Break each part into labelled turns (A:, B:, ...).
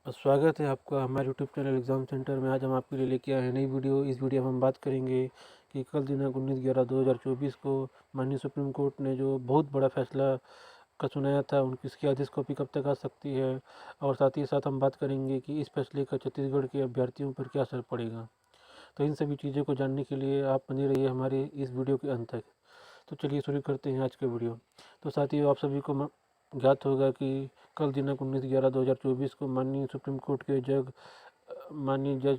A: स्वागत है आपका हमारे यूट्यूब चैनल एग्ज़ाम सेंटर में। आज हम आपके लिए लेके आए हैं नई वीडियो। इस वीडियो में हम बात करेंगे कि कल दिनांक 19/11/2024 को माननीय सुप्रीम कोर्ट ने जो बहुत बड़ा फैसला का सुनाया था, उनकी इसकी आदेश कॉपी कब तक आ सकती है, और साथ ही साथ हम बात करेंगे कि इस फैसले का छत्तीसगढ़ के अभ्यर्थियों पर क्या असर पड़ेगा। तो इन सभी चीज़ों को जानने के लिए आप बने रहिए हमारे इस वीडियो के अंत तक। तो चलिए शुरू करते हैं आज का वीडियो। तो साथियों, आप सभी को ज्ञात होगा कि कल दिनांक 19/11/2024 को माननीय सुप्रीम कोर्ट के माननीय जज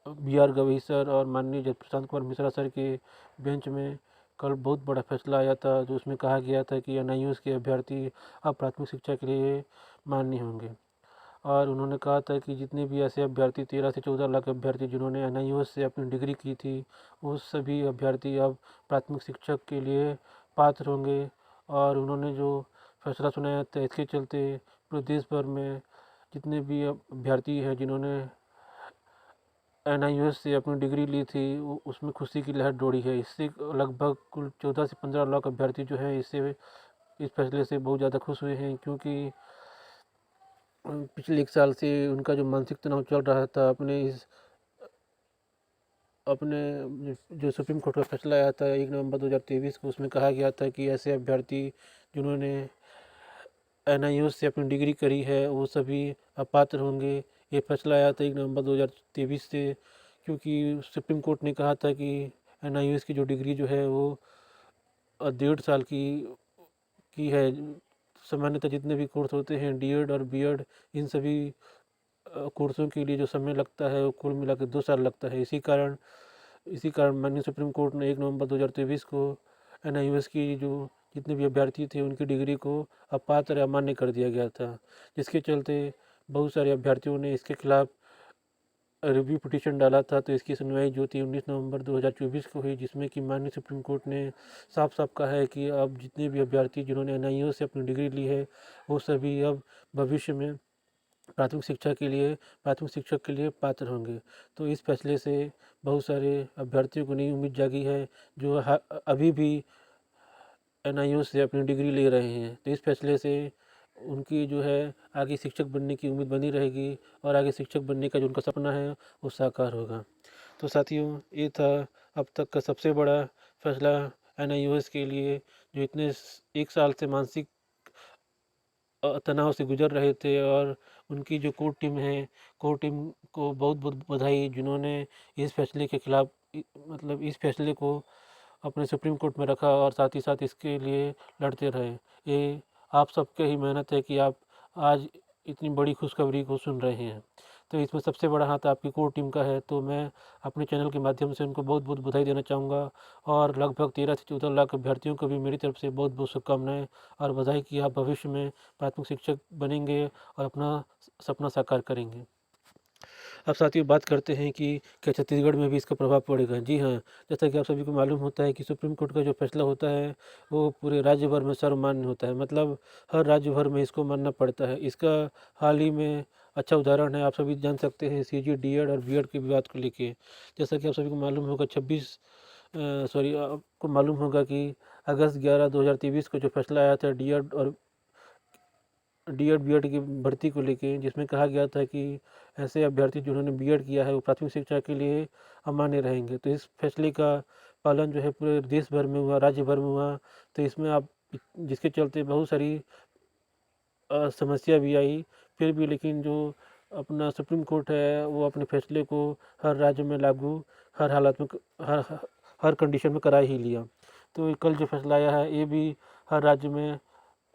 A: BR गवई सर और माननीय जज प्रशांत कुमार मिश्रा सर के बेंच में कल बहुत बड़ा फैसला आया था, जो उसमें कहा गया था कि NIOS के अभ्यर्थी अब प्राथमिक शिक्षा के लिए मान्य होंगे। और उन्होंने कहा था कि जितने भी ऐसे अभ्यर्थी 13 से 14 लाख अभ्यर्थी जिन्होंने NIOS से अपनी डिग्री की थी, वो सभी अभ्यर्थी अब प्राथमिक शिक्षक के लिए पात्र होंगे। और उन्होंने जो फैसला सुनाया था, इसके चलते पूरे देश भर में जितने भी अभ्यर्थी हैं जिन्होंने NIOS से अपनी डिग्री ली थी, उसमें खुशी की लहर दौड़ी है। इससे लगभग कुल 14 से 15 लाख अभ्यर्थी जो हैं इस फैसले से बहुत ज़्यादा खुश हुए हैं, क्योंकि पिछले 1 साल से उनका जो मानसिक तनाव चल रहा था अपने जो सुप्रीम कोर्ट का फैसला आया था 1 नवंबर 2023 को, उसमें कहा गया था कि ऐसे अभ्यर्थी जिन्होंने NIOS से अपनी डिग्री करी है वो सभी अपात्र होंगे। ये फैसला आया था 1 नवंबर 2023 से, क्योंकि सुप्रीम कोर्ट ने कहा था कि NIOS की जो डिग्री जो है वो 1.5 साल की है। सामान्यतः जितने भी कोर्स होते हैं DED और BED, इन सभी कोर्सों के लिए जो समय लगता है वो कुल मिला के 2 साल लगता है। इसी कारण माननीय सुप्रीम कोर्ट ने 1 नवंबर 2023 को NIOS की जो जितने भी अभ्यर्थी थे उनकी डिग्री को अपात्र या अमान्य कर दिया गया था, जिसके चलते बहुत सारे अभ्यर्थियों ने इसके खिलाफ रिव्यू पिटीशन डाला था। तो इसकी सुनवाई जो थी 19 नवंबर 2024 को हुई, जिसमें कि माननीय सुप्रीम कोर्ट ने साफ साफ कहा है कि अब जितने भी अभ्यर्थी जिन्होंने NIOS से अपनी डिग्री ली है, वो सभी अब भविष्य में प्राथमिक शिक्षक के लिए पात्र होंगे। तो इस फैसले से बहुत सारे अभ्यर्थियों को नई उम्मीद जागी है, जो अभी भी NIOS से अपनी डिग्री ले रहे हैं। तो इस फैसले से उनकी जो है आगे शिक्षक बनने की उम्मीद बनी रहेगी, और आगे शिक्षक बनने का जो उनका सपना है वो साकार होगा। तो साथियों, ये था अब तक का सबसे बड़ा फैसला NIOS के लिए, जो इतने 1 साल से मानसिक तनाव से गुजर रहे थे। और उनकी जो कोर टीम को बहुत बहुत बधाई, जिन्होंने इस फैसले के खिलाफ मतलब इस फैसले को अपने सुप्रीम कोर्ट में रखा और साथ ही साथ इसके लिए लड़ते रहे। ये आप सबके ही मेहनत है कि आप आज इतनी बड़ी खुशखबरी को सुन रहे हैं। तो इसमें सबसे बड़ा हाथ आपकी कोर टीम का है। तो मैं अपने चैनल के माध्यम से उनको बहुत बहुत बधाई देना चाहूँगा, और लगभग 13 से 14 लाख अभ्यर्थियों को भी मेरी तरफ से बहुत बहुत शुभकामनाएं और बधाई कि आप भविष्य में प्राथमिक शिक्षक बनेंगे और अपना सपना साकार करेंगे। अब साथियों, बात करते हैं कि क्या छत्तीसगढ़ में भी इसका प्रभाव पड़ेगा। जी हाँ, जैसा कि आप सभी को मालूम होता है कि सुप्रीम कोर्ट का जो फैसला होता है वो पूरे राज्य भर में सर्वमान्य होता है, मतलब हर राज्य भर में इसको मानना पड़ता है। इसका हाल ही में अच्छा उदाहरण है, आप सभी जान सकते हैं, CG DED और BED के विवाद को लेके। जैसा कि आप सभी को मालूम होगा आपको मालूम होगा कि अगस्त 11 2023 को जो फैसला आया था DED BED की भर्ती को लेके, जिसमें कहा गया था कि ऐसे अभ्यर्थी जिन्होंने BED किया है वो प्राथमिक शिक्षा के लिए अमान्य रहेंगे। तो इस फैसले का पालन जो है पूरे देश भर में हुआ, राज्य भर में हुआ। तो इसमें आप जिसके चलते बहुत सारी समस्या भी आई, फिर भी लेकिन जो अपना सुप्रीम कोर्ट है वो अपने फैसले को हर राज्य में लागू, हर हालत में, हर हर कंडीशन में करा ही लिया। तो कल जो फैसला आया है ये भी हर राज्य में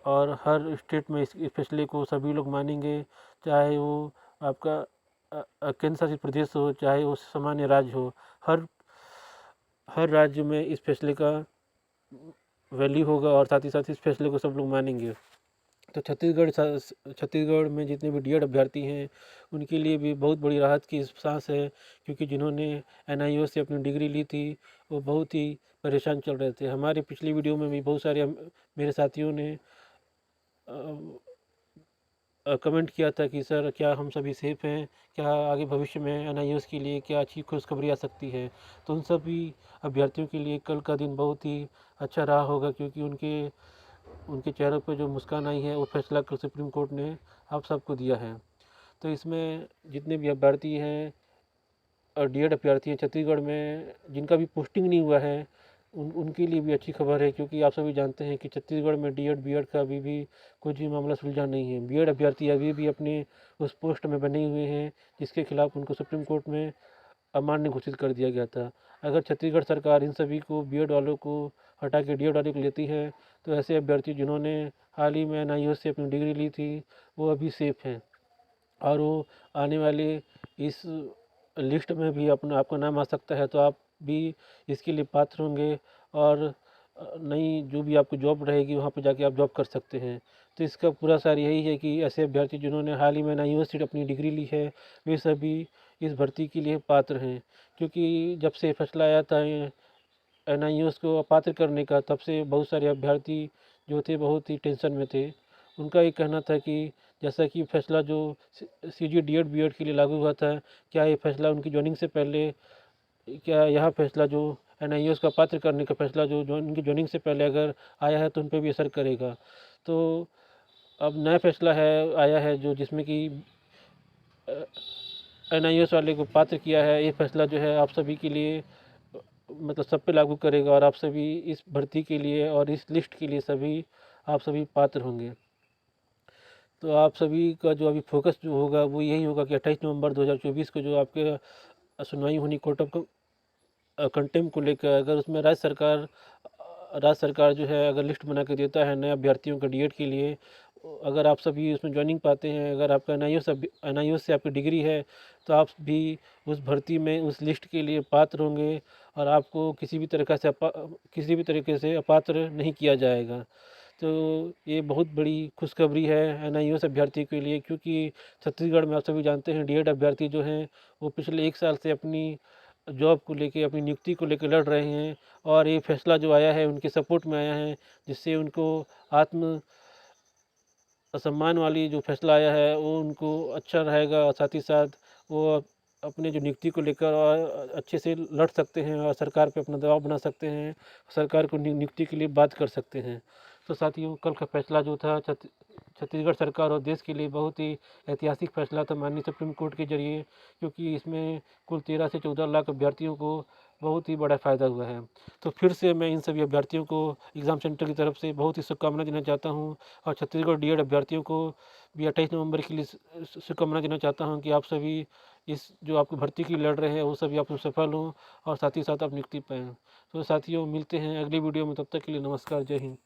A: और हर स्टेट में इस फैसले को सभी लोग मानेंगे, चाहे वो आपका केंद्र शासित प्रदेश हो, चाहे वो सामान्य राज्य हो। हर हर राज्य में इस फैसले का वैल्यू होगा, और साथ ही साथ इस फैसले को सब लोग मानेंगे। तो छत्तीसगढ़ में जितने भी DED अभ्यर्थी हैं उनके लिए भी बहुत बड़ी राहत की सांस है, क्योंकि जिन्होंने NIOS से अपनी डिग्री ली थी वो बहुत ही परेशान चल रहे थे। हमारे पिछली वीडियो में भी बहुत सारे मेरे साथियों ने कमेंट किया था कि सर क्या हम सभी सेफ हैं, क्या आगे भविष्य में NIOS के लिए क्या अच्छी खुशखबरी आ सकती है। तो उन सभी अभ्यर्थियों के लिए कल का दिन बहुत ही अच्छा रहा होगा, क्योंकि उनके उनके चेहरों पे जो मुस्कान आई है वो फैसला कल सुप्रीम कोर्ट ने आप सबको दिया है। तो इसमें जितने भी अभ्यर्थी हैं और डी एड अभ्यर्थी हैं छत्तीसगढ़ में जिनका भी पोस्टिंग नहीं हुआ है उनके लिए भी अच्छी खबर है, क्योंकि आप सभी जानते हैं कि छत्तीसगढ़ में डी एड बी एड का अभी भी कुछ भी मामला सुलझा नहीं है। बी एड अभ्यर्थी अभी भी अपने उस पोस्ट में बने हुए हैं जिसके खिलाफ उनको सुप्रीम कोर्ट में अमान्य घोषित कर दिया गया था। अगर छत्तीसगढ़ सरकार इन सभी को बी एड वालों को हटा के डी एड वालों को लेती है तो ऐसे अभ्यर्थी जिन्होंने हाल ही में NIOS से अपनी डिग्री ली थी वो अभी सेफ हैं और वो आने वाले इस लिस्ट में भी अपना आपका नाम आ सकता है, तो आप भी इसके लिए पात्र होंगे और नई जो भी आपको जॉब रहेगी वहाँ पर जाके आप जॉब कर सकते हैं। तो इसका पूरा सार यही है कि ऐसे अभ्यर्थी जिन्होंने हाल ही में NIOS से अपनी डिग्री ली है वे सभी इस भर्ती के लिए पात्र हैं, क्योंकि जब से फैसला आया था NIOS को अपात्र करने का तब से बहुत सारे अभ्यर्थी जो थे बहुत ही टेंशन में थे। उनका ये कहना था कि जैसा कि फैसला जो CG DED BED के लिए लागू हुआ था, क्या ये फैसला उनकी ज्वाइनिंग से पहले, क्या यह फैसला जो NIOS का पात्र करने का फैसला जो उनकी ज्वाइनिंग से पहले अगर आया है तो उन पर भी असर करेगा। तो अब नया फैसला आया है जो जिसमें कि NIOS वाले को पात्र किया है। ये फैसला जो है आप सभी के लिए मतलब सब पे लागू करेगा और आप सभी इस भर्ती के लिए और इस लिस्ट के लिए आप सभी पात्र होंगे। तो आप सभी का जो अभी फोकस जो होगा वो यही होगा कि 28 नवंबर 2024 को जो आपके सुनवाई होनी कोर्ट ऑफ कंटेम्प्ट को लेकर, अगर उसमें राज्य सरकार जो है अगर लिस्ट बना के देता है नए अभ्यर्थियों का DED के लिए, अगर आप सभी उसमें ज्वाइनिंग पाते हैं, अगर आपका NIOS से आपकी डिग्री है तो आप भी उस भर्ती में उस लिस्ट के लिए पात्र होंगे और आपको किसी भी तरीके से अपात्र नहीं किया जाएगा। तो ये बहुत बड़ी खुशखबरी है NIOS अभ्यर्थी के लिए, क्योंकि छत्तीसगढ़ में आप सभी जानते हैं DED अभ्यर्थी जो हैं वो पिछले 1 साल से अपनी जॉब को लेके, अपनी नियुक्ति को लेकर लड़ रहे हैं और ये फैसला जो आया है उनके सपोर्ट में आया है, जिससे उनको आत्म सम्मान वाली जो फैसला आया है वो उनको अच्छा रहेगा और साथ ही साथ वो अपने जो नियुक्ति को लेकर और अच्छे से लड़ सकते हैं और सरकार पे अपना दबाव बना सकते हैं, सरकार को नियुक्ति के लिए बात कर सकते हैं। तो साथियों, कल का फैसला जो था छत्तीसगढ़ सरकार और देश के लिए बहुत ही ऐतिहासिक फैसला था माननीय सुप्रीम कोर्ट के जरिए, क्योंकि इसमें कुल 13 से 14 लाख अभ्यर्थियों को बहुत ही बड़ा फ़ायदा हुआ है। तो फिर से मैं इन सभी अभ्यर्थियों को एग्ज़ाम सेंटर की तरफ से बहुत ही शुभकामनाएं देना चाहता हूं और छत्तीसगढ़ DED अभ्यर्थियों को भी 28 नवंबर के लिए शुभकामनाएं देना चाहता हूं कि आप सभी इस जो आपको भर्ती की लड़ रहे हैं वो सभी आप सफल हों और साथ ही साथ आप नियुक्ति पाएँ। तो साथियों, मिलते हैं अगली वीडियो में, तब तक के लिए नमस्कार, जय हिंद।